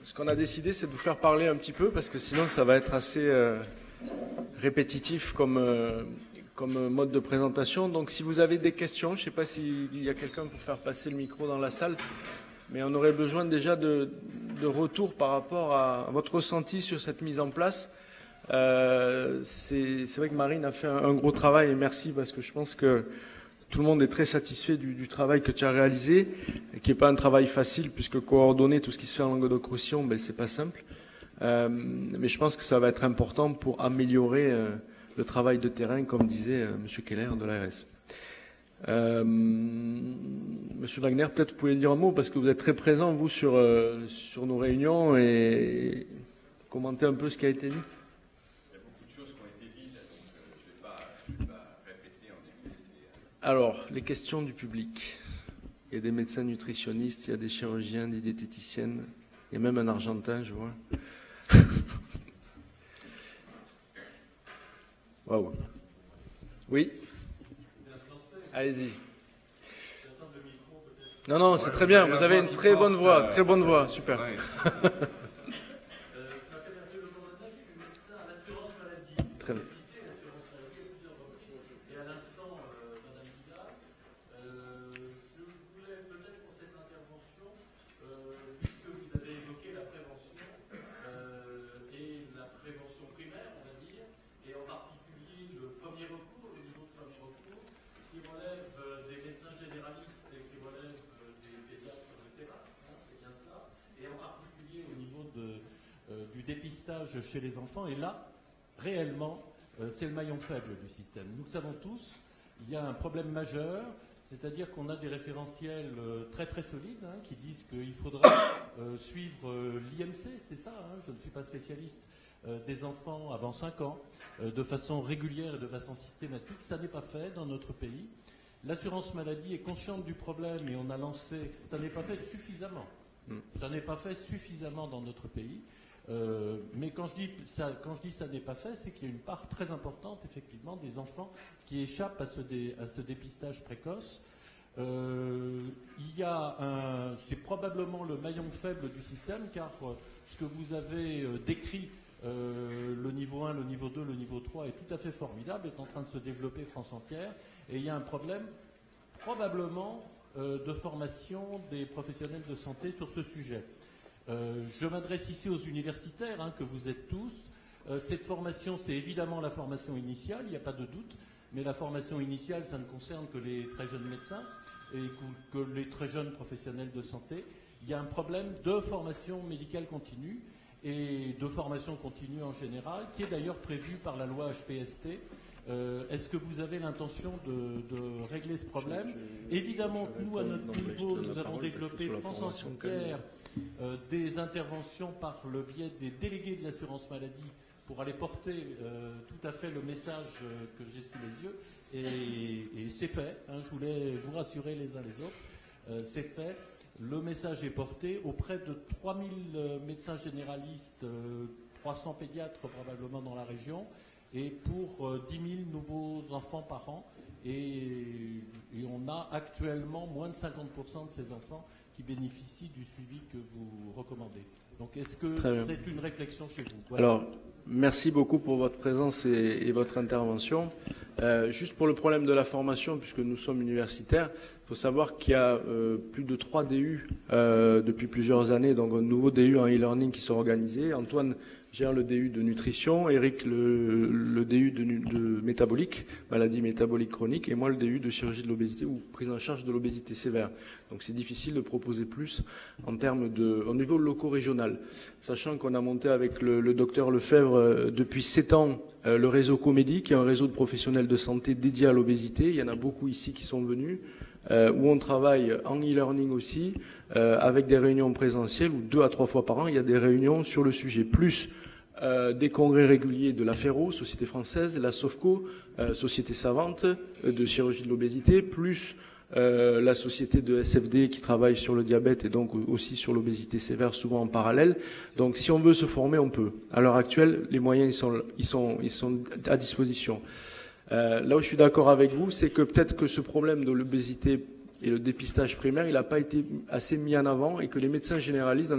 ce qu'on a décidé, c'est de vous faire parler un petit peu, parce que sinon ça va être assez répétitif comme mode de présentation. Donc si vous avez des questions, je ne sais pas s'il y a quelqu'un pour faire passer le micro dans la salle, mais on aurait besoin déjà de retour par rapport à votre ressenti sur cette mise en place. C'est vrai que Marine a fait un gros travail, et merci, parce que je pense que tout le monde est très satisfait du travail que tu as réalisé, et qui n'est pas un travail facile, puisque coordonner tout ce qui se fait en Languedoc-Roussillon, c'est pas simple. Mais je pense que ça va être important pour améliorer le travail de terrain, comme disait M. Keller de l'ARS. Monsieur Wagner, peut-être vous pouvez dire un mot, parce que vous êtes très présent, vous, sur nos réunions, et commenter un peu ce qui a été dit. Alors, les questions du public. Il y a des médecins nutritionnistes, il y a des chirurgiens, des diététiciennes, il y a même un Argentin, je vois. Waouh. Oui. Allez-y. Non, c'est très bien. Vous avez une très bonne voix, super. Très bien. Dépistage chez les enfants, et là, réellement, c'est le maillon faible du système. Nous le savons tous, il y a un problème majeur, c'est-à-dire qu'on a des référentiels très très solides qui disent qu'il faudra suivre l'IMC, c'est ça, je ne suis pas spécialiste, des enfants avant 5 ans, de façon régulière et de façon systématique. Ça n'est pas fait dans notre pays. L'assurance maladie est consciente du problème et on a lancé... Ça n'est pas fait suffisamment. Ça n'est pas fait suffisamment dans notre pays. Mais quand je dis ça n'est pas fait, c'est qu'il y a une part très importante, effectivement, des enfants qui échappent à ce dépistage précoce. C'est probablement le maillon faible du système, car ce que vous avez décrit, le niveau 1, le niveau 2, le niveau 3, est tout à fait formidable, est en train de se développer France entière, et il y a un problème probablement de formation des professionnels de santé sur ce sujet. Je m'adresse ici aux universitaires, que vous êtes tous. Cette formation, c'est évidemment la formation initiale, il n'y a pas de doute, mais la formation initiale, ça ne concerne que les très jeunes médecins et que les très jeunes professionnels de santé. Il y a un problème de formation médicale continue et de formation continue en général, qui est d'ailleurs prévu par la loi HPST. Est-ce que vous avez l'intention de régler ce problème? Évidemment, nous, à notre niveau, nous avons développé France Entière des interventions par le biais des délégués de l'assurance maladie pour aller porter tout à fait le message que j'ai sous les yeux. Et c'est fait, je voulais vous rassurer les uns les autres, c'est fait. Le message est porté auprès de 3000 médecins généralistes, 300 pédiatres probablement dans la région, et pour 10 000 nouveaux enfants par an. Et on a actuellement moins de 50% de ces enfants qui bénéficient du suivi que vous recommandez. Donc est-ce que c'est une réflexion chez vous? Voilà. Alors, merci beaucoup pour votre présence et votre intervention. Juste pour le problème de la formation, puisque nous sommes universitaires, il faut savoir qu'il y a plus de 3 DU depuis plusieurs années, donc un nouveau DU en e-learning qui sont organisés. Antoine gère le DU de nutrition, Eric le DU de métabolique, maladie métabolique chronique, et moi le DU de chirurgie de l'obésité ou prise en charge de l'obésité sévère. Donc c'est difficile de proposer plus en termes au niveau loco-régional. Sachant qu'on a monté avec le docteur Lefebvre depuis 7 ans le réseau Comédie, qui est un réseau de professionnels de santé dédié à l'obésité. Il y en a beaucoup ici qui sont venus, où on travaille en e-learning aussi, avec des réunions présentielles, où 2 à 3 fois par an, il y a des réunions sur le sujet, plus des congrès réguliers de la FERO, Société française, la SOFCO, Société savante de chirurgie de l'obésité, plus la société de SFD qui travaille sur le diabète et donc aussi sur l'obésité sévère, souvent en parallèle. Donc si on veut se former, on peut. À l'heure actuelle, les moyens ils sont à disposition. Là où je suis d'accord avec vous, c'est que peut-être que ce problème de l'obésité et le dépistage primaire, il n'a pas été assez mis en avant et que les médecins généralistes,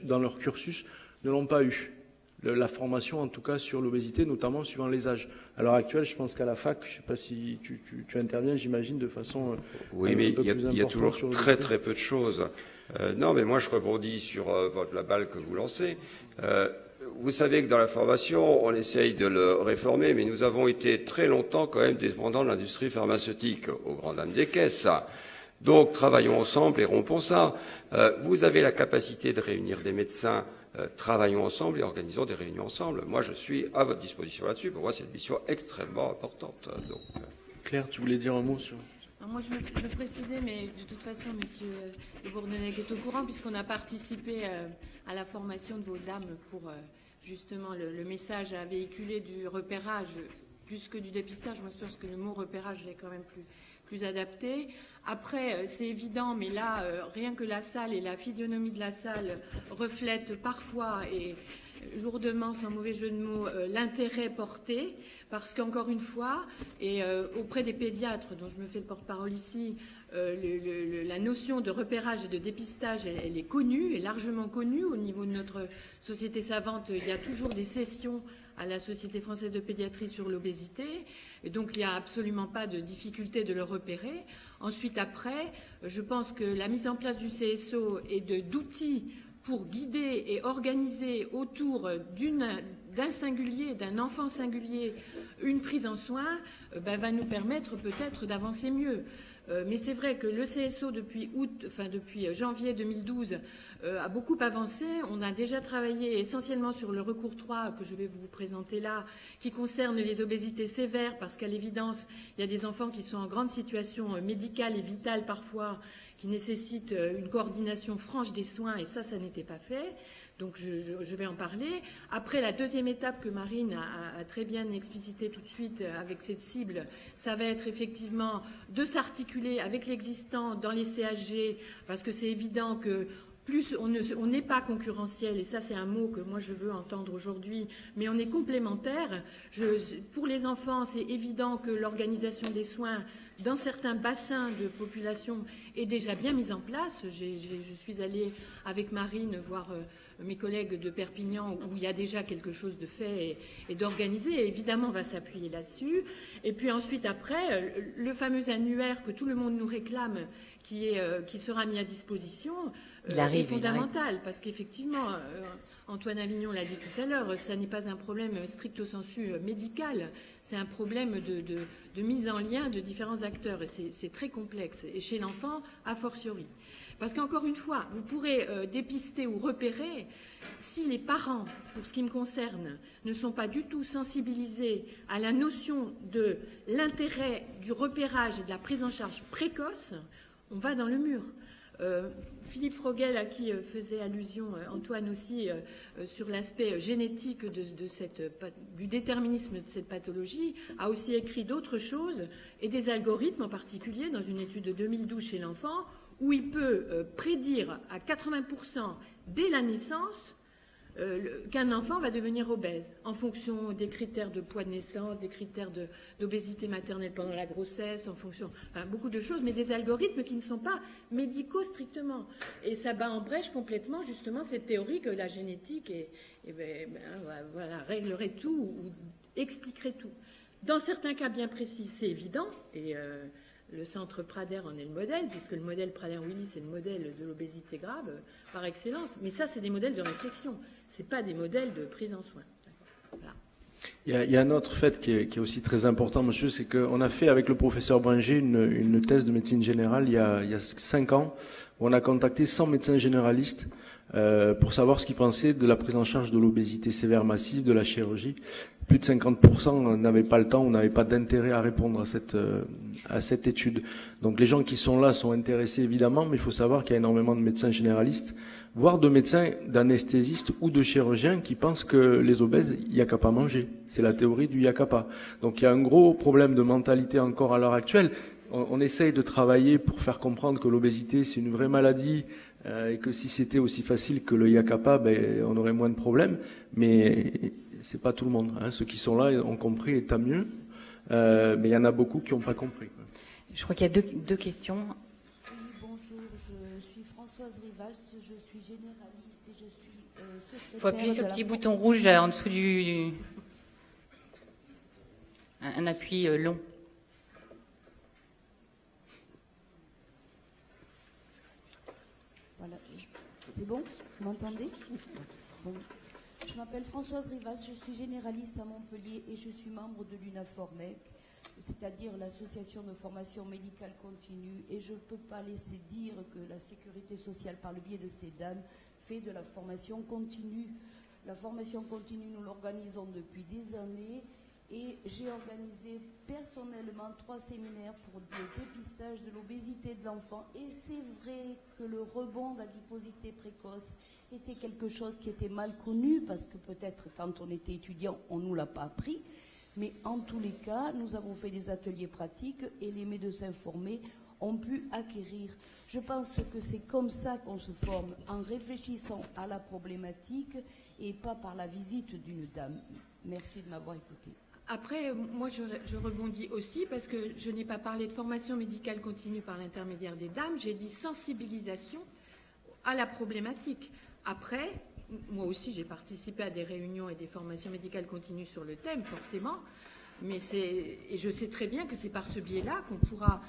dans leur cursus, ne l'ont pas eu. La formation, en tout cas, sur l'obésité, notamment suivant les âges. À l'heure actuelle, je pense qu'à la fac, je ne sais pas si tu interviens, j'imagine, de façon oui, mais il y a toujours très très peu de choses. Non, mais moi, je rebondis sur la balle que vous lancez. Vous savez que dans la formation, on essaye de le réformer, mais nous avons été très longtemps quand même dépendants de l'industrie pharmaceutique, aux grandes dames des caisses. Donc, travaillons ensemble et rompons ça. Vous avez la capacité de réunir des médecins. Travaillons ensemble et organisons des réunions ensemble. Moi, je suis à votre disposition là-dessus. Pour moi, c'est une mission extrêmement importante. Donc, Claire, tu voulais dire un mot sur... Alors moi, je veux préciser, mais de toute façon, Monsieur Le Bourdonnais est au courant, puisqu'on a participé à la formation de vos dames pour justement le message à véhiculer du repérage, plus que du dépistage. Moi, je pense que le mot repérage est quand même plus adapté. Après, c'est évident, mais là, rien que la salle et la physionomie de la salle reflètent parfois et lourdement, sans mauvais jeu de mots, l'intérêt porté, parce qu'encore une fois, et auprès des pédiatres, dont je me fais le porte-parole ici, la notion de repérage et de dépistage, elle est connue, et largement connue au niveau de notre société savante. Il y a toujours des sessions à la Société française de pédiatrie sur l'obésité, et donc il n'y a absolument pas de difficulté de le repérer. Ensuite, après, je pense que la mise en place du CSO et d'outils pour guider et organiser autour d'un singulier, d'un enfant singulier, une prise en soin, va nous permettre peut-être d'avancer mieux. Mais c'est vrai que le CSO depuis janvier 2012 a beaucoup avancé. On a déjà travaillé essentiellement sur le recours 3 que je vais vous présenter là, qui concerne les obésités sévères, parce qu'à l'évidence, il y a des enfants qui sont en grande situation médicale et vitale parfois, qui nécessitent une coordination franche des soins, et ça n'était pas fait. Donc je vais en parler. Après, la deuxième étape que Marine a très bien explicitée tout de suite avec cette cible, ça va être effectivement de s'articuler avec l'existant dans les CHG, parce que c'est évident que plus on n'est pas concurrentiel, et ça c'est un mot que moi je veux entendre aujourd'hui, mais on est complémentaire. Pour les enfants, c'est évident que l'organisation des soins dans certains bassins de population est déjà bien mise en place. Je suis allée avec Marine voir mes collègues de Perpignan où il y a déjà quelque chose de fait et d'organisé. Et évidemment, on va s'appuyer là-dessus. Et puis ensuite, après, le fameux annuaire que tout le monde nous réclame, qui sera mis à disposition, est fondamental. Parce qu'effectivement, Antoine Avignon l'a dit tout à l'heure, ça n'est pas un problème stricto sensu médical. C'est un problème de mise en lien de différents acteurs. Et c'est très complexe. Et chez l'enfant, a fortiori. Parce qu'encore une fois, vous pourrez dépister ou repérer si les parents, pour ce qui me concerne, ne sont pas du tout sensibilisés à la notion de l'intérêt du repérage et de la prise en charge précoce, on va dans le mur. Philippe Frogel, à qui faisait allusion Antoine aussi, sur l'aspect génétique du déterminisme de cette pathologie, a aussi écrit d'autres choses, et des algorithmes en particulier, dans une étude de 2012 chez l'enfant, où il peut prédire à 80% dès la naissance qu'un enfant va devenir obèse, en fonction des critères de poids de naissance, des critères d'obésité maternelle pendant la grossesse, en fonction, beaucoup de choses, mais des algorithmes qui ne sont pas médicaux strictement. Et ça bat en brèche complètement, justement, cette théorie que la génétique réglerait tout ou expliquerait tout. Dans certains cas bien précis, c'est évident, et le centre Prader en est le modèle, puisque le modèle Prader-Willi, c'est le modèle de l'obésité grave par excellence. Mais ça, c'est des modèles de réflexion. Ce n'est pas des modèles de prise en soin. Voilà. Il y a un autre fait qui est aussi très important, monsieur, c'est qu'on a fait avec le professeur Bringer une thèse de médecine générale il y a 5 ans, où on a contacté 100 médecins généralistes pour savoir ce qu'ils pensaient de la prise en charge de l'obésité sévère massive, de la chirurgie. Plus de 50% n'avaient pas le temps ou n'avaient pas d'intérêt à répondre à cette étude. Donc les gens qui sont là sont intéressés évidemment, mais il faut savoir qu'il y a énormément de médecins généralistes, voire de médecins, d'anesthésistes ou de chirurgiens qui pensent que les obèses, il n'y a qu'à pas manger. C'est la théorie du yakapa. Donc il y a un gros problème de mentalité encore à l'heure actuelle. On essaye de travailler pour faire comprendre que l'obésité, c'est une vraie maladie, et que si c'était aussi facile que le yakapa, on aurait moins de problèmes. Mais c'est pas tout le monde. Ceux qui sont là ont compris, et tant mieux. Mais il y en a beaucoup qui n'ont pas compris. Je crois qu'il y a deux questions. je suis Françoise Rivals, je suis généraliste et je suis secrétaire. Il faut appuyer sur le petit bouton rouge en dessous du... Un appui long. Voilà. C'est bon? Vous m'entendez? Bon. Je m'appelle Françoise Rivas, je suis généraliste à Montpellier et je suis membre de l'UNAFORMEC, c'est-à-dire l'association de formation médicale continue. Et je ne peux pas laisser dire que la sécurité sociale, par le biais de ces dames, fait de la formation continue. La formation continue, nous l'organisons depuis des années. Et j'ai organisé personnellement 3 séminaires pour le dépistage de l'obésité de l'enfant. Et c'est vrai que le rebond d'adiposité précoce était quelque chose qui était mal connu, parce que peut-être quand on était étudiant, on ne nous l'a pas appris. Mais en tous les cas, nous avons fait des ateliers pratiques et les médecins formés ont pu acquérir. Je pense que c'est comme ça qu'on se forme, en réfléchissant à la problématique et pas par la visite d'une dame. Merci de m'avoir écouté. Après, moi, je rebondis aussi parce que je n'ai pas parlé de formation médicale continue par l'intermédiaire des dames, j'ai dit sensibilisation à la problématique. Après, moi aussi, j'ai participé à des réunions et des formations médicales continues sur le thème, forcément, et je sais très bien que c'est par ce biais-là qu'on pourra,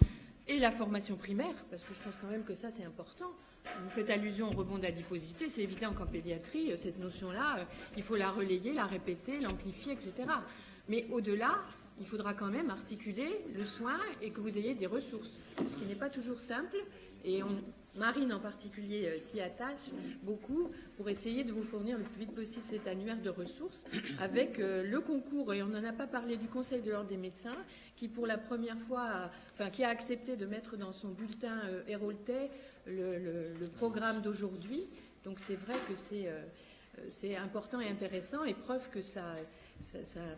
et la formation primaire, parce que je pense quand même que ça, c'est important. Vous faites allusion au rebond d'adiposité, c'est évident qu'en pédiatrie, cette notion-là, il faut la relayer, la répéter, l'amplifier, etc. Mais au-delà, il faudra quand même articuler le soin et que vous ayez des ressources, ce qui n'est pas toujours simple. Et Marine en particulier s'y attache beaucoup pour essayer de vous fournir le plus vite possible cet annuaire de ressources avec le concours, et on n'en a pas parlé, du Conseil de l'ordre des médecins qui pour la première fois, qui a accepté de mettre dans son bulletin Héraultais le programme d'aujourd'hui. Donc c'est vrai que c'est important et intéressant, et preuve que ça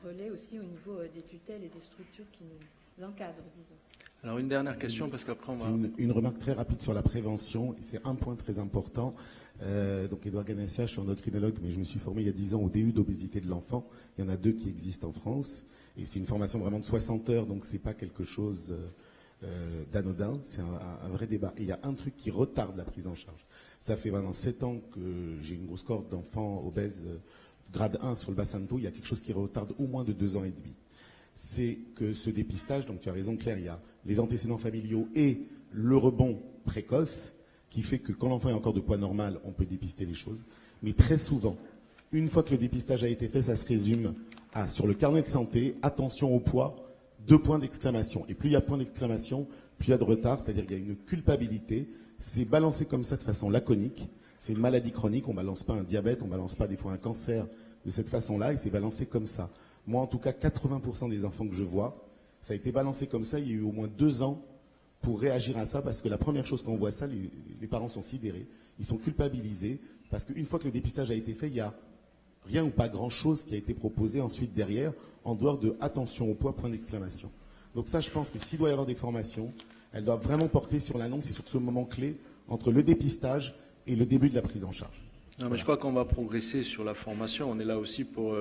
relaie aussi au niveau des tutelles et des structures qui nous encadrent, disons. Alors une dernière question, parce qu'après on va... Une remarque très rapide sur la prévention, et c'est un point très important. Donc Edouard Ganessia, je suis endocrinologue, mais je me suis formé il y a 10 ans au DU d'obésité de l'enfant. Il y en a 2 qui existent en France, et c'est une formation vraiment de 60 heures, donc c'est pas quelque chose d'anodin, c'est un vrai débat. Et il y a un truc qui retarde la prise en charge. Ça fait maintenant 7 ans que j'ai une grosse cohorte d'enfants obèses grade 1 sur le bassin de Thau. Il y a quelque chose qui retarde au moins de 2 ans et demi. C'est que ce dépistage, donc tu as raison Claire, il y a les antécédents familiaux et le rebond précoce qui fait que quand l'enfant est encore de poids normal, on peut dépister les choses. Mais très souvent, une fois que le dépistage a été fait, ça se résume à, sur le carnet de santé, attention au poids, 2 points d'exclamation. Et plus il y a point d'exclamation, plus il y a de retard, c'est-à-dire qu'il y a une culpabilité. C'est balancé comme ça de façon laconique. C'est une maladie chronique, on ne balance pas un diabète, on ne balance pas des fois un cancer de cette façon-là, et c'est balancé comme ça. Moi, en tout cas, 80% des enfants que je vois, ça a été balancé comme ça. Il y a eu au moins 2 ans pour réagir à ça, parce que la première chose qu'on voit ça, les parents sont sidérés, ils sont culpabilisés, parce qu'une fois que le dépistage a été fait, il n'y a rien ou pas grand-chose qui a été proposé ensuite derrière, en dehors de attention au poids, point d'exclamation. Donc ça, je pense que s'il doit y avoir des formations, elles doivent vraiment porter sur l'annonce et sur ce moment clé entre le dépistage et le début de la prise en charge. Non, mais je crois qu'on va progresser sur la formation. On est là aussi pour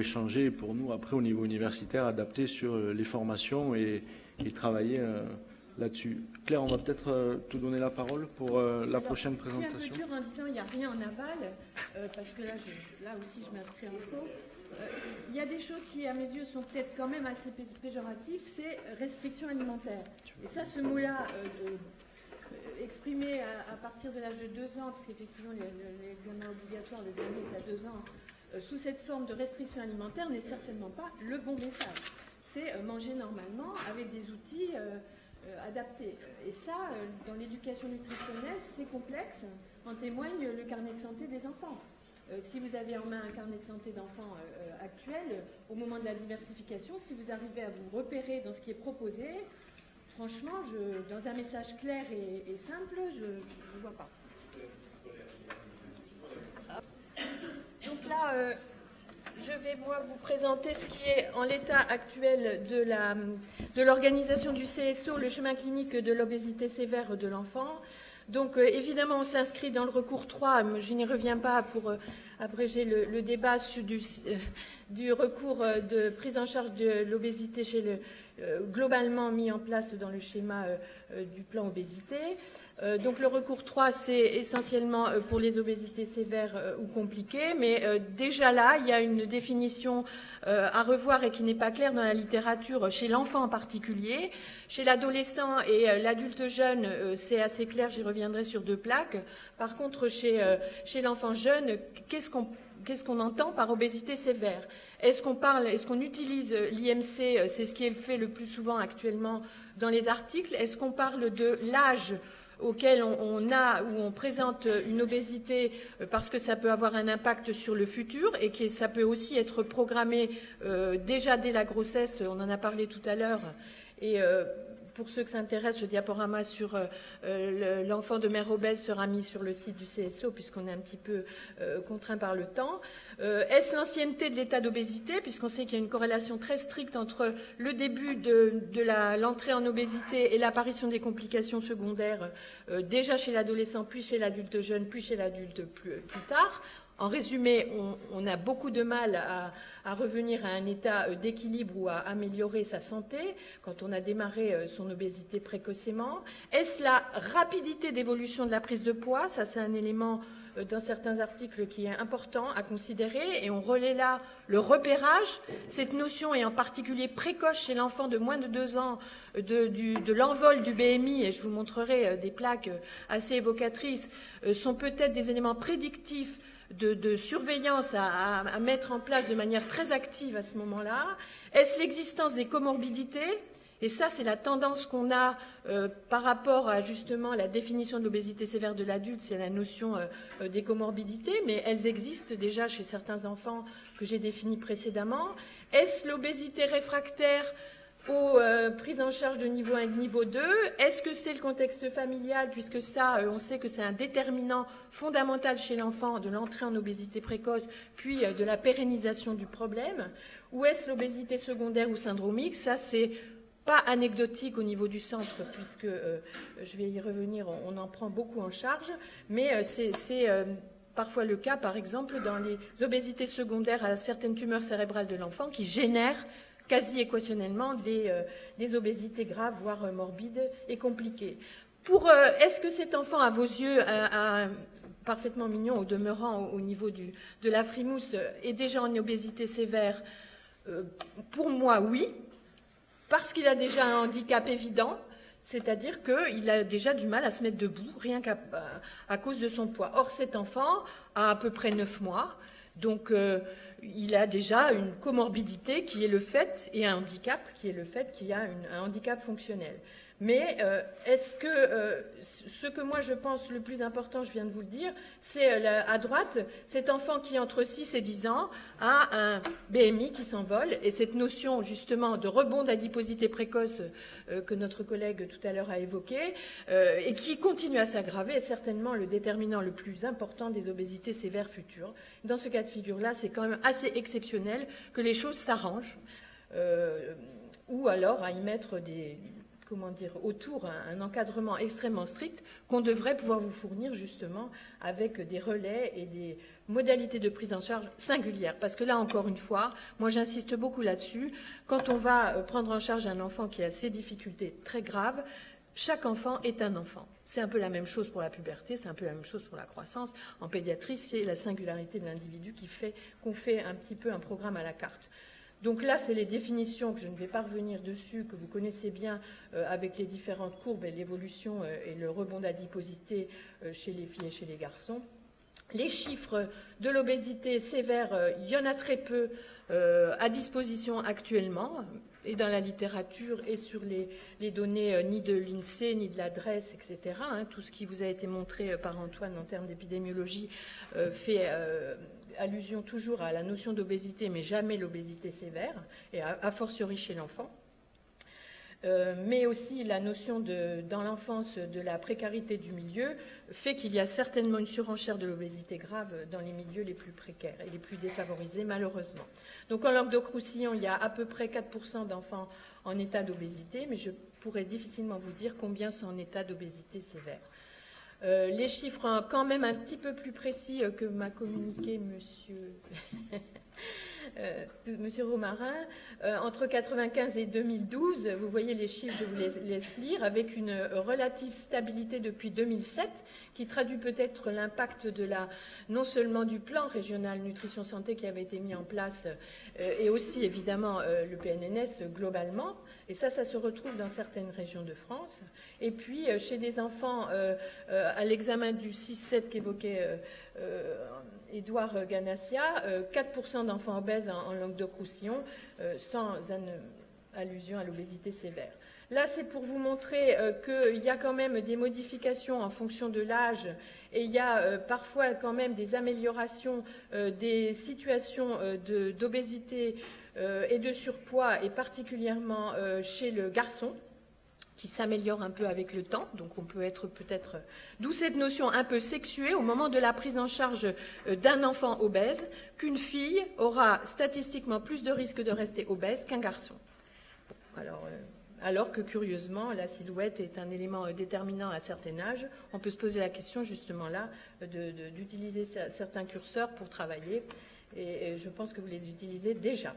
échanger, pour nous, après, au niveau universitaire, adapter sur les formations et travailler là-dessus. Claire, on va peut-être te donner la parole pour la prochaine présentation. C'est un peu dur en disant il n'y a rien en aval, parce que là aussi je m'inscris en faux. Il y a des choses qui, à mes yeux, sont peut-être quand même assez péjoratives, c'est restriction alimentaire. Et ça, ce mot-là, exprimé à partir de l'âge de 2 ans, puisqu'effectivement l'examen obligatoire, le dernier est à 2 ans, sous cette forme de restriction alimentaire n'est certainement pas le bon message. C'est manger normalement avec des outils adaptés. Et ça, dans l'éducation nutritionnelle, c'est complexe. En témoigne le carnet de santé des enfants. Si vous avez en main un carnet de santé d'enfants actuel, au moment de la diversification, si vous arrivez à vous repérer dans ce qui est proposé, franchement, dans un message clair et simple, je ne vois pas. Donc là, je vais moi vous présenter ce qui est en l'état actuel de l'organisation du CSO, le chemin clinique de l'obésité sévère de l'enfant. Donc évidemment, on s'inscrit dans le recours 3, je n'y reviens pas, pour abréger le débat du recours de prise en charge de l'obésité globalement mis en place dans le schéma du plan obésité. Donc le recours 3, c'est essentiellement pour les obésités sévères ou compliquées, mais déjà là, il y a une définition à revoir et qui n'est pas claire dans la littérature, chez l'enfant en particulier. Chez l'adolescent et l'adulte jeune, c'est assez clair, j'y reviendrai sur 2 plaques. Par contre, chez l'enfant jeune, qu'est-ce qu'on entend par obésité sévère? Est-ce qu'on utilise l'IMC, c'est ce qui est fait le plus souvent actuellement dans les articles? Est-ce qu'on parle de l'âge auquel on présente une obésité parce que ça peut avoir un impact sur le futur et que ça peut aussi être programmé déjà dès la grossesse, on en a parlé tout à l'heure, et pour ceux que ça intéresse, le diaporama sur l'enfant de mère obèse sera mis sur le site du CSO puisqu'on est un petit peu contraint par le temps. Est-ce l'ancienneté de l'état d'obésité, puisqu'on sait qu'il y a une corrélation très stricte entre le début de l'entrée en obésité et l'apparition des complications secondaires, déjà chez l'adolescent, puis chez l'adulte jeune, puis chez l'adulte plus tard. En résumé, on a beaucoup de mal à revenir à un état d'équilibre ou à améliorer sa santé quand on a démarré son obésité précocement. Est-ce la rapidité d'évolution de la prise de poids? Ça, c'est un élément dans certains articles qui est important à considérer, et on relaie là le repérage. Cette notion est en particulier précoce chez l'enfant de moins de 2 ans de l'envol du BMI, et je vous montrerai des plaques assez évocatrices, sont peut-être des éléments prédictifs de surveillance à mettre en place de manière très active à ce moment-là. Est-ce l'existence des comorbidités? Et ça, c'est la tendance qu'on a par rapport à justement la définition de l'obésité sévère de l'adulte, c'est la notion des comorbidités, mais elles existent déjà chez certains enfants que j'ai définis précédemment. Est-ce l'obésité réfractaire aux prises en charge de niveau 1 et de niveau 2. Est-ce que c'est le contexte familial, puisque ça, on sait que c'est un déterminant fondamental chez l'enfant de l'entrée en obésité précoce, puis de la pérennisation du problème? Ou est-ce l'obésité secondaire ou syndromique? Ça, c'est pas anecdotique au niveau du centre, puisque, je vais y revenir, on en prend beaucoup en charge, mais c'est parfois le cas, par exemple, dans les obésités secondaires à certaines tumeurs cérébrales de l'enfant qui génèrent quasi équationnellement des obésités graves, voire morbides et compliquées. Est-ce que cet enfant, à vos yeux, parfaitement mignon au demeurant au niveau de la frimousse, est déjà en obésité sévère? Pour moi, oui, parce qu'il a déjà un handicap évident, c'est-à-dire qu'il a déjà du mal à se mettre debout, rien qu'à cause de son poids. Or, cet enfant a à peu près 9 mois, donc il a déjà une comorbidité qui est le fait, et un handicap qui est le fait qu'il y a un handicap fonctionnel. Mais est-ce que ce que moi je pense le plus important, je viens de vous le dire, c'est à droite, cet enfant qui entre 6 et 10 ans a un BMI qui s'envole, et cette notion justement de rebond d'adiposité précoce que notre collègue tout à l'heure a évoqué, et qui continue à s'aggraver, est certainement le déterminant le plus important des obésités sévères futures. Dans ce cas de figure-là, c'est quand même assez exceptionnel que les choses s'arrangent, ou alors à y mettre autour un encadrement extrêmement strict qu'on devrait pouvoir vous fournir justement avec des relais et des modalités de prise en charge singulières. Parce que là, encore une fois, moi j'insiste beaucoup là-dessus, quand on va prendre en charge un enfant qui a ces difficultés très graves, chaque enfant est un enfant. C'est un peu la même chose pour la puberté, c'est un peu la même chose pour la croissance. En pédiatrie, c'est la singularité de l'individu qui fait qu'on fait un petit peu un programme à la carte. Donc là, c'est les définitions que je ne vais pas revenir dessus, que vous connaissez bien avec les différentes courbes et l'évolution et le rebond d'adiposité chez les filles et chez les garçons. Les chiffres de l'obésité sévère, il y en a très peu à disposition actuellement, et dans la littérature et sur les données ni de l'INSEE, ni de l'adresse, etc. Tout ce qui vous a été montré par Antoine en termes d'épidémiologie fait allusion toujours à la notion d'obésité, mais jamais l'obésité sévère, et a fortiori chez l'enfant. Mais aussi la notion dans l'enfance de la précarité du milieu fait qu'il y a certainement une surenchère de l'obésité grave dans les milieux les plus précaires et les plus défavorisés, malheureusement. Donc en Languedoc-Roussillon, il y a à peu près 4% d'enfants en état d'obésité, mais je pourrais difficilement vous dire combien sont en état d'obésité sévère. Les chiffres quand même un petit peu plus précis que m'a communiqué Monsieur Romarin, entre 1995 et 2012, vous voyez les chiffres, je vous les laisse lire, avec une relative stabilité depuis 2007, qui traduit peut-être l'impact non seulement du plan régional nutrition santé qui avait été mis en place, et aussi évidemment le PNNS globalement. Et ça se retrouve dans certaines régions de France. Et puis, chez des enfants, à l'examen du 6-7 qu'évoquait Édouard Ganassia, 4% d'enfants obèses en Languedoc-Roussillon, sans allusion à l'obésité sévère. Là, c'est pour vous montrer qu'il y a quand même des modifications en fonction de l'âge et il y a parfois quand même des améliorations des situations d'obésité et de surpoids, et particulièrement chez le garçon, qui s'améliore un peu avec le temps. Donc on peut être peut-être... D'où cette notion un peu sexuée au moment de la prise en charge d'un enfant obèse, qu'une fille aura statistiquement plus de risques de rester obèse qu'un garçon. Bon, alors que curieusement, la silhouette est un élément déterminant à un certain âge. On peut se poser la question justement là d'utiliser certains curseurs pour travailler, et je pense que vous les utilisez déjà.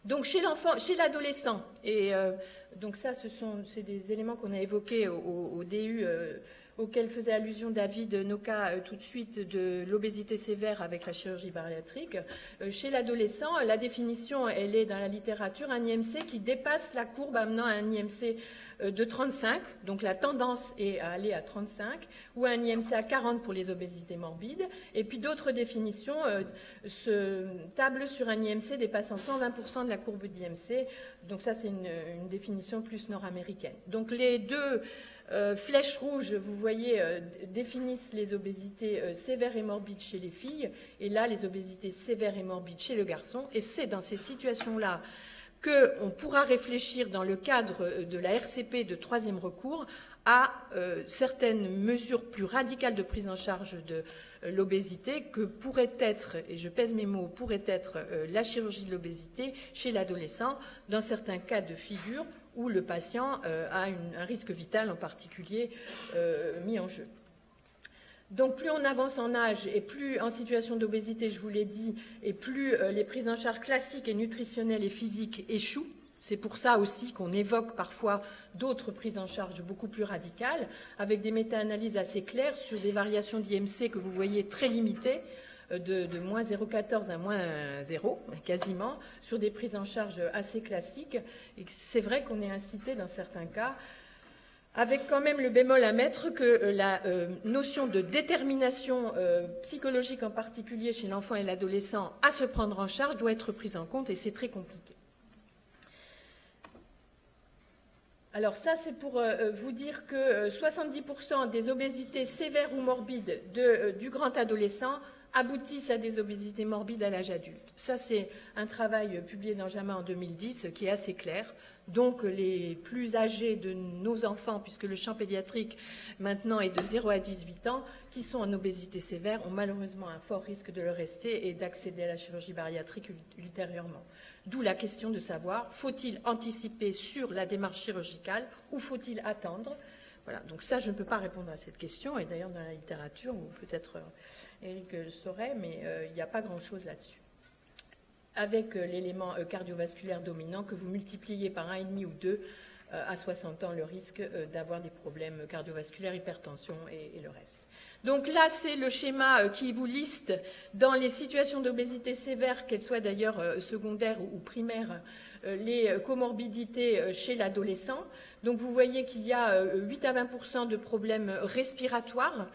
Donc chez l'enfant, chez l'adolescent, et donc ça, c'est des éléments qu'on a évoqués au DU, auxquels faisait allusion David Noka tout de suite, de l'obésité sévère avec la chirurgie bariatrique. Chez l'adolescent, la définition, elle est dans la littérature, un IMC qui dépasse la courbe amenant à un IMC de 35, donc la tendance est à aller à 35, ou un IMC à 40 pour les obésités morbides, et puis d'autres définitions se tablent sur un IMC dépassant 120% de la courbe d'IMC, donc ça c'est une définition plus nord-américaine. Donc les deux flèches rouges, vous voyez, définissent les obésités sévères et morbides chez les filles, et là les obésités sévères et morbides chez le garçon, et c'est dans ces situations-là qu'on pourra réfléchir dans le cadre de la RCP de troisième recours à certaines mesures plus radicales de prise en charge de l'obésité que pourrait être, et je pèse mes mots, pourrait être la chirurgie de l'obésité chez l'adolescent, dans certains cas de figure où le patient a un risque vital en particulier mis en jeu. Donc plus on avance en âge et plus en situation d'obésité, je vous l'ai dit, et plus les prises en charge classiques et nutritionnelles et physiques échouent. C'est pour ça aussi qu'on évoque parfois d'autres prises en charge beaucoup plus radicales, avec des méta-analyses assez claires sur des variations d'IMC que vous voyez très limitées, de moins 0,14 à moins 0, quasiment, sur des prises en charge assez classiques. Et c'est vrai qu'on est incité dans certains cas, avec quand même le bémol à mettre que la notion de détermination psychologique en particulier chez l'enfant et l'adolescent à se prendre en charge doit être prise en compte, et c'est très compliqué. Alors ça, c'est pour vous dire que 70% des obésités sévères ou morbides du grand adolescent aboutissent à des obésités morbides à l'âge adulte. Ça, c'est un travail publié dans JAMA en 2010 qui est assez clair. Donc les plus âgés de nos enfants, puisque le champ pédiatrique maintenant est de 0 à 18 ans, qui sont en obésité sévère, ont malheureusement un fort risque de le rester et d'accéder à la chirurgie bariatrique ultérieurement. D'où la question de savoir, faut-il anticiper sur la démarche chirurgicale ou faut-il attendre ? Voilà, donc ça, je ne peux pas répondre à cette question, et d'ailleurs dans la littérature, ou peut-être Eric le saurait, mais il n'y a pas grand-chose là-dessus. Avec l'élément cardiovasculaire dominant que vous multipliez par 1,5 ou 2 à 60 ans le risque d'avoir des problèmes cardiovasculaires, hypertension et le reste. Donc là, c'est le schéma qui vous liste dans les situations d'obésité sévère, qu'elles soient d'ailleurs secondaires ou primaires, les comorbidités chez l'adolescent. Donc vous voyez qu'il y a 8 à 20% de problèmes respiratoires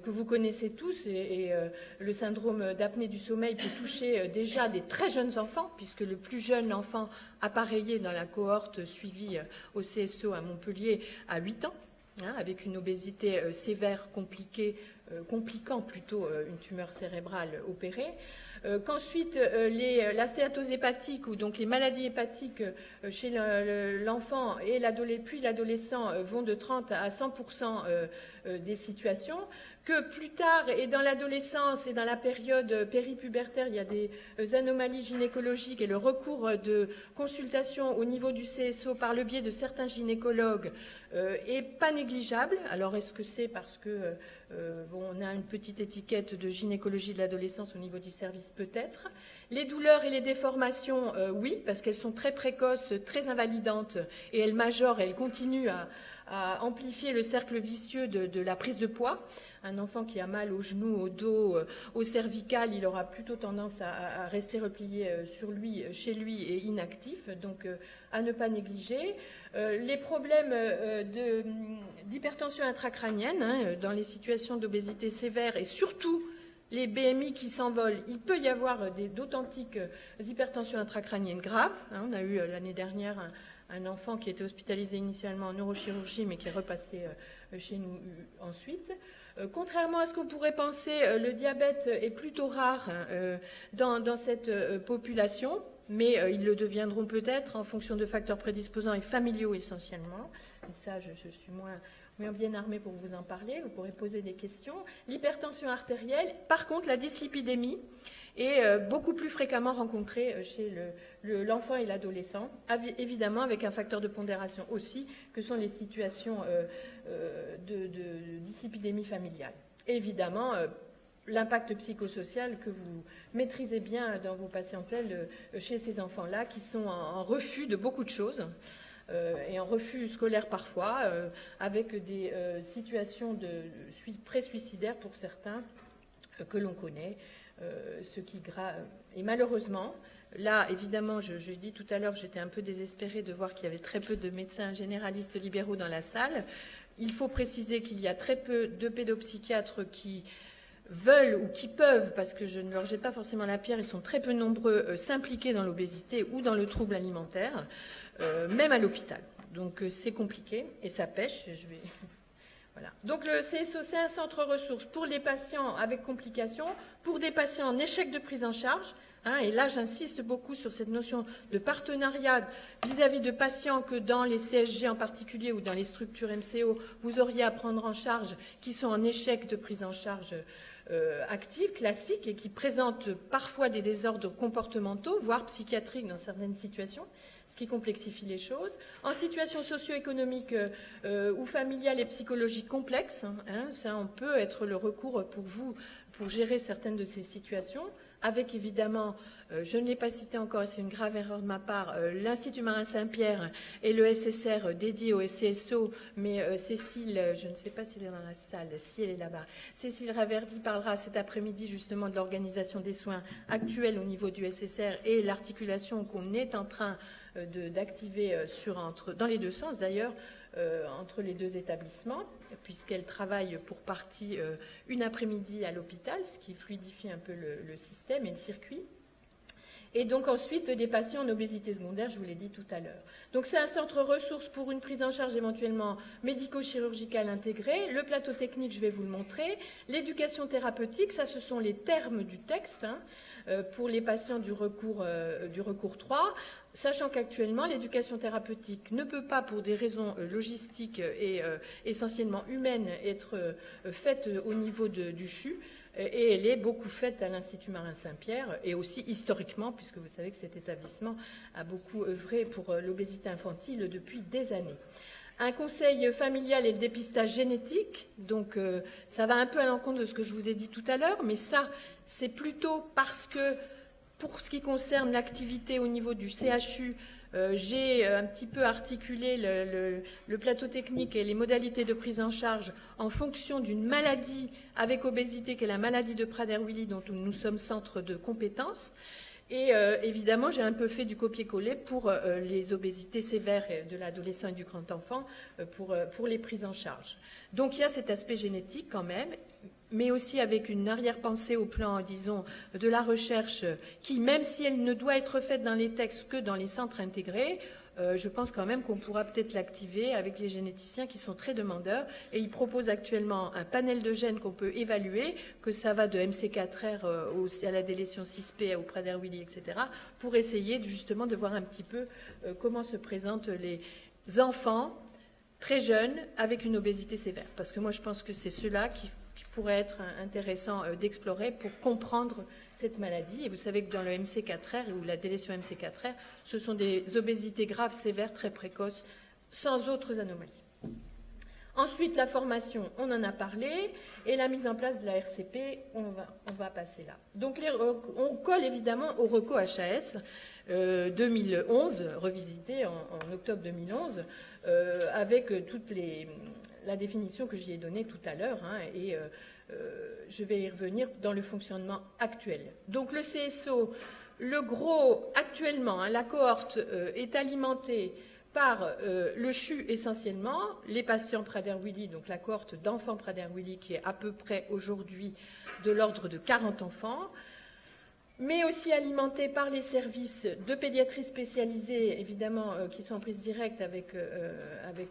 que vous connaissez tous, et le syndrome d'apnée du sommeil peut toucher déjà des très jeunes enfants, puisque le plus jeune enfant appareillé dans la cohorte suivie au CSO à Montpellier a 8 ans, avec une obésité sévère compliquant plutôt une tumeur cérébrale opérée. qu'ensuite la stéatose hépatique, ou donc les maladies hépatiques chez l'enfant et puis l'adolescent vont de 30 à 100% des situations, que plus tard, et dans l'adolescence et dans la période péripubertaire, il y a des anomalies gynécologiques et le recours de consultation au niveau du CSO par le biais de certains gynécologues est pas négligeable. Alors, est-ce que c'est parce que on a une petite étiquette de gynécologie de l'adolescence au niveau du service? Peut-être. Les douleurs et les déformations, oui, parce qu'elles sont très précoces, très invalidantes, et elles majorent, elles continuent à amplifier le cercle vicieux de la prise de poids. Un enfant qui a mal au genou, au dos, au cervical, il aura plutôt tendance à rester replié chez lui et inactif, donc à ne pas négliger. Les problèmes d'hypertension intracrânienne, dans les situations d'obésité sévère, et surtout les BMI qui s'envolent, il peut y avoir d'authentiques hypertensions intracrâniennes graves. On a eu l'année dernière un enfant qui était hospitalisé initialement en neurochirurgie, mais qui est repassé chez nous ensuite. Contrairement à ce qu'on pourrait penser, le diabète est plutôt rare dans cette population, mais ils le deviendront peut-être en fonction de facteurs prédisposants et familiaux essentiellement. Et ça, je suis moins bien armée pour vous en parler, vous pourrez poser des questions. L'hypertension artérielle, par contre, la dyslipidémie est beaucoup plus fréquemment rencontrée chez l'enfant et l'adolescent, évidemment avec un facteur de pondération aussi, que sont les situations de dyslipidémie familiale. Et évidemment, l'impact psychosocial que vous maîtrisez bien dans vos patientèles chez ces enfants-là, qui sont en refus de beaucoup de choses, et en refus scolaire parfois, avec des situations pré-suicidaires pour certains que l'on connaît, ce qui et malheureusement, là évidemment, je dis tout à l'heure que j'étais un peu désespérée de voir qu'il y avait très peu de médecins généralistes libéraux dans la salle. Il faut préciser qu'il y a très peu de pédopsychiatres qui veulent ou qui peuvent, parce que je ne leur jette pas forcément la pierre, ils sont très peu nombreux, s'impliquer dans l'obésité ou dans le trouble alimentaire, même à l'hôpital. Donc c'est compliqué et ça pêche. Voilà. Donc le CSO, c'est un centre ressources pour les patients avec complications, pour des patients en échec de prise en charge. Et là, j'insiste beaucoup sur cette notion de partenariat vis-à-vis de patients que dans les CSG en particulier ou dans les structures MCO, vous auriez à prendre en charge, qui sont en échec de prise en charge active, classique, et qui présentent parfois des désordres comportementaux, voire psychiatriques dans certaines situations, ce qui complexifie les choses. En situation socio-économique ou familiale et psychologique complexe, ça on peut être le recours pour vous pour gérer certaines de ces situations, avec évidemment, je ne l'ai pas cité encore, et c'est une grave erreur de ma part, l'Institut Marin-Saint-Pierre et le SSR dédié au CSO, mais Cécile, je ne sais pas s'il est dans la salle, si elle est là-bas, Cécile Raverdi parlera cet après-midi justement de l'organisation des soins actuels au niveau du SSR et l'articulation qu'on est en train d'activer dans les deux sens d'ailleurs, entre les deux établissements, puisqu'elle travaille pour partie une après-midi à l'hôpital, ce qui fluidifie un peu le système et le circuit. Et donc ensuite, des patients en obésité secondaire, je vous l'ai dit tout à l'heure. Donc c'est un centre ressource pour une prise en charge éventuellement médico-chirurgicale intégrée. Le plateau technique, je vais vous le montrer. L'éducation thérapeutique, ça ce sont les termes du texte pour les patients du recours 3. Sachant qu'actuellement, l'éducation thérapeutique ne peut pas, pour des raisons logistiques et essentiellement humaines, être faite au niveau du CHU, et elle est beaucoup faite à l'Institut Marin-Saint-Pierre, et aussi historiquement, puisque vous savez que cet établissement a beaucoup œuvré pour l'obésité infantile depuis des années. Un conseil familial et le dépistage génétique, donc ça va un peu à l'encontre de ce que je vous ai dit tout à l'heure, mais ça, c'est plutôt parce que, pour ce qui concerne l'activité au niveau du CHU, j'ai un petit peu articulé le plateau technique et les modalités de prise en charge en fonction d'une maladie avec obésité, qui est la maladie de Prader-Willi, dont nous sommes centre de compétences. Et évidemment, j'ai un peu fait du copier-coller pour les obésités sévères de l'adolescent et du grand enfant pour les prises en charge. Donc il y a cet aspect génétique quand même, mais aussi avec une arrière-pensée au plan, disons, de la recherche qui, même si elle ne doit être faite dans les textes que dans les centres intégrés, je pense quand même qu'on pourra peut-être l'activer avec les généticiens qui sont très demandeurs. Et ils proposent actuellement un panel de gènes qu'on peut évaluer, que ça va de MC4R à la délétion 6P, au Prader-Willi, etc., pour essayer justement de voir un petit peu comment se présentent les enfants très jeunes avec une obésité sévère. Parce que moi, je pense que c'est ceux-là qui pourrait être intéressant d'explorer pour comprendre cette maladie. Et vous savez que dans le MC4R ou la délétion MC4R, ce sont des obésités graves, sévères, très précoces, sans autres anomalies. Ensuite, la formation, on en a parlé, et la mise en place de la RCP, on va passer là. Donc, on colle évidemment au RECO HAS 2011, revisité en octobre 2011, avec toute la définition que j'y ai donnée tout à l'heure, et je vais y revenir dans le fonctionnement actuel. Donc le CSO, le gros, actuellement, la cohorte est alimentée par le CHU essentiellement, les patients Prader-Willi, donc la cohorte d'enfants Prader-Willi qui est à peu près aujourd'hui de l'ordre de 40 enfants, mais aussi alimenté par les services de pédiatrie spécialisée, évidemment, qui sont en prise directe avec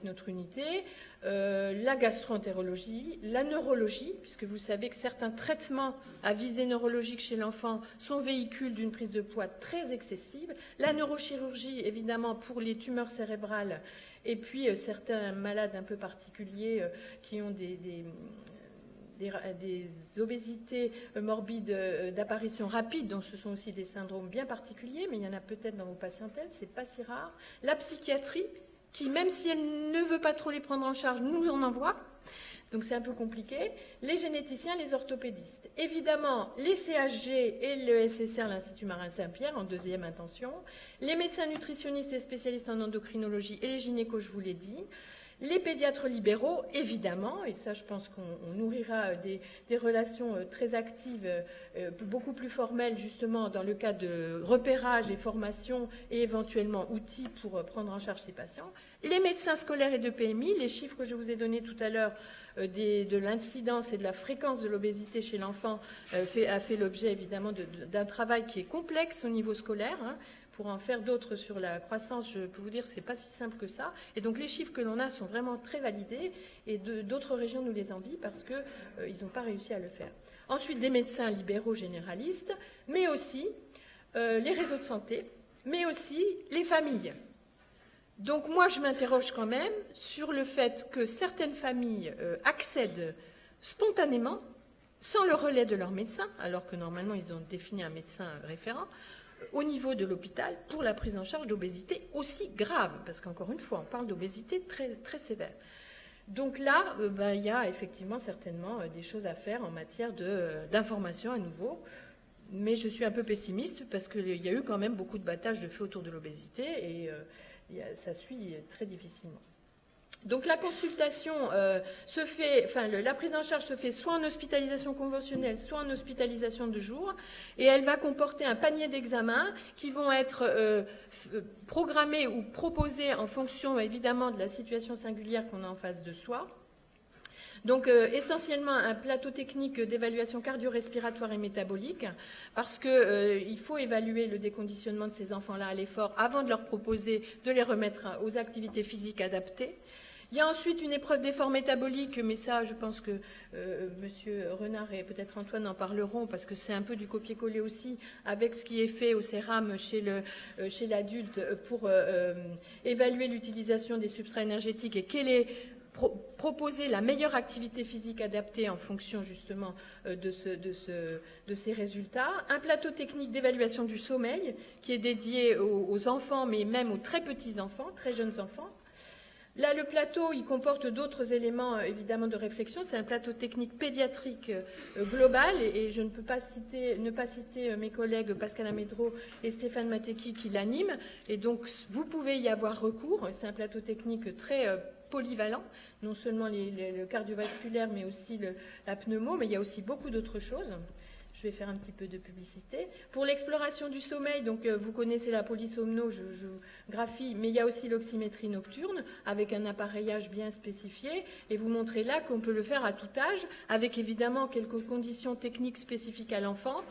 notre unité, la gastro-entérologie, la neurologie, puisque vous savez que certains traitements à visée neurologique chez l'enfant sont véhicules d'une prise de poids très excessive, la neurochirurgie, évidemment, pour les tumeurs cérébrales, et puis certains malades un peu particuliers qui ont des obésités morbides d'apparition rapide, donc ce sont aussi des syndromes bien particuliers, mais il y en a peut-être dans vos patientèles, c'est pas si rare. La psychiatrie, qui même si elle ne veut pas trop les prendre en charge, nous en envoie, donc c'est un peu compliqué. Les généticiens, les orthopédistes. Évidemment, les CHG et le SSR, l'Institut Marin Saint-Pierre, en deuxième intention. Les médecins nutritionnistes et spécialistes en endocrinologie et les gynécos, je vous l'ai dit. Les pédiatres libéraux, évidemment, et ça je pense qu'on nourrira des relations très actives, beaucoup plus formelles justement dans le cas de repérage et formation et éventuellement outils pour prendre en charge ces patients. Les médecins scolaires et de PMI, les chiffres que je vous ai donnés tout à l'heure de l'incidence et de la fréquence de l'obésité chez l'enfant a fait l'objet évidemment d'un travail qui est complexe au niveau scolaire. Pour en faire d'autres sur la croissance, je peux vous dire que ce n'est pas si simple que ça. Et donc les chiffres que l'on a sont vraiment très validés et d'autres régions nous les envient parce qu'ils n'ont pas réussi à le faire. Ensuite, des médecins libéraux généralistes, mais aussi les réseaux de santé, mais aussi les familles. Donc moi, je m'interroge quand même sur le fait que certaines familles accèdent spontanément, sans le relais de leur médecin, alors que normalement ils ont défini un médecin référent, au niveau de l'hôpital pour la prise en charge d'obésité aussi grave, parce qu'encore une fois, on parle d'obésité très, très sévère. Donc là, il y a effectivement certainement des choses à faire en matière d'information à nouveau, mais je suis un peu pessimiste parce qu'il y a eu quand même beaucoup de battages de feu autour de l'obésité et ça suit très difficilement. Donc la consultation se fait, la prise en charge se fait soit en hospitalisation conventionnelle, soit en hospitalisation de jour, et elle va comporter un panier d'examens qui vont être programmés ou proposés en fonction évidemment de la situation singulière qu'on a en face de soi. Donc essentiellement un plateau technique d'évaluation cardio-respiratoire et métabolique, parce qu'il faut évaluer le déconditionnement de ces enfants-là à l'effort avant de leur proposer de les remettre aux activités physiques adaptées. Il y a ensuite une épreuve d'effort métabolique, mais ça, je pense que M. Renard et peut-être Antoine en parleront, parce que c'est un peu du copier-coller aussi avec ce qui est fait au CERAM chez l'adulte pour évaluer l'utilisation des substrats énergétiques et quelle est proposer la meilleure activité physique adaptée en fonction justement de ces résultats. Un plateau technique d'évaluation du sommeil qui est dédié aux enfants, mais même aux très petits enfants, très jeunes enfants. Là, le plateau, il comporte d'autres éléments, évidemment, de réflexion. C'est un plateau technique pédiatrique global et je ne peux pas ne pas citer mes collègues Pascal Amédro et Stéphane Matecki qui l'animent. Et donc, vous pouvez y avoir recours. C'est un plateau technique très polyvalent, non seulement le cardiovasculaire, mais aussi la pneumo, mais il y a aussi beaucoup d'autres choses. Je vais faire un petit peu de publicité. Pour l'exploration du sommeil, donc vous connaissez la polysomnographie, mais il y a aussi l'oxymétrie nocturne avec un appareillage bien spécifié. Et vous montrez là qu'on peut le faire à tout âge, avec évidemment quelques conditions techniques spécifiques à l'enfant.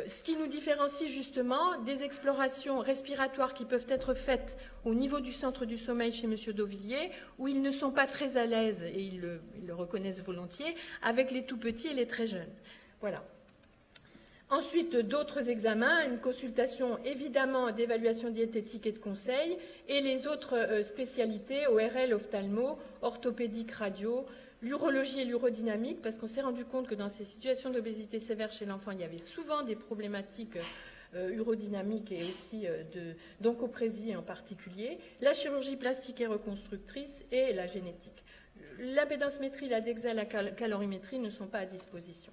Ce qui nous différencie justement des explorations respiratoires qui peuvent être faites au niveau du centre du sommeil chez M. Dauvilliers, où ils ne sont pas très à l'aise, et ils le reconnaissent volontiers, avec les tout-petits et les très jeunes. Voilà. Ensuite, d'autres examens, une consultation évidemment d'évaluation diététique et de conseil, et les autres spécialités, ORL, ophtalmo, orthopédique, radio, l'urologie et l'urodynamique, parce qu'on s'est rendu compte que dans ces situations d'obésité sévère chez l'enfant, il y avait souvent des problématiques urodynamiques et aussi d'oncoprésie en particulier, la chirurgie plastique et reconstructrice et la génétique. La pédensmétrie, la DEXA, la calorimétrie ne sont pas à disposition.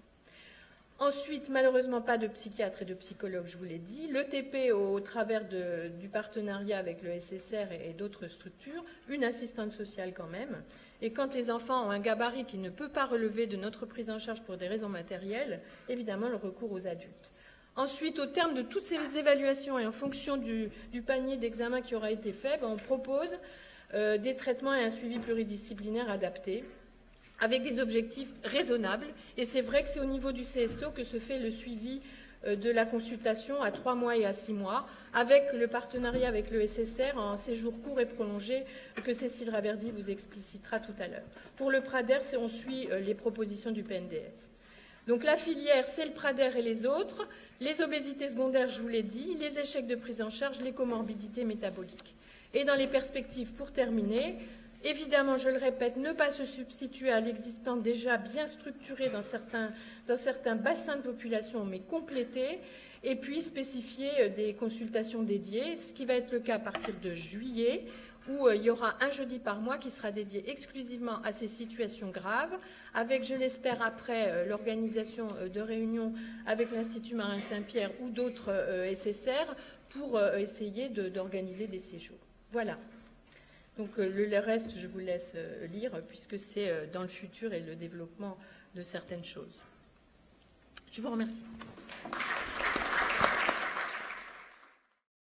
Ensuite, malheureusement, pas de psychiatre et de psychologue, je vous l'ai dit. L'ETP au travers du partenariat avec le SSR et d'autres structures, une assistante sociale quand même. Et quand les enfants ont un gabarit qui ne peut pas relever de notre prise en charge pour des raisons matérielles, évidemment, le recours aux adultes. Ensuite, au terme de toutes ces évaluations et en fonction du panier d'examen qui aura été fait, on propose des traitements et un suivi pluridisciplinaire adapté, avec des objectifs raisonnables. Et c'est vrai que c'est au niveau du CSO que se fait le suivi de la consultation à 3 mois et à 6 mois, avec le partenariat avec le SSR en séjour court et prolongé, que Cécile Raverdy vous explicitera tout à l'heure. Pour le PRADER, on suit les propositions du PNDS. Donc la filière, c'est le PRADER et les autres, les obésités secondaires, je vous l'ai dit, les échecs de prise en charge, les comorbidités métaboliques. Et dans les perspectives, pour terminer, évidemment, je le répète, ne pas se substituer à l'existant déjà bien structuré dans certains bassins de population, mais compléter, et puis spécifier des consultations dédiées, ce qui va être le cas à partir de juillet, où il y aura un jeudi par mois qui sera dédié exclusivement à ces situations graves, avec, je l'espère, après l'organisation de réunions avec l'Institut Marin Saint-Pierre ou d'autres SSR pour essayer d'organiser des séjours. Voilà. Donc le reste, je vous laisse lire, puisque c'est dans le futur et le développement de certaines choses. Je vous remercie.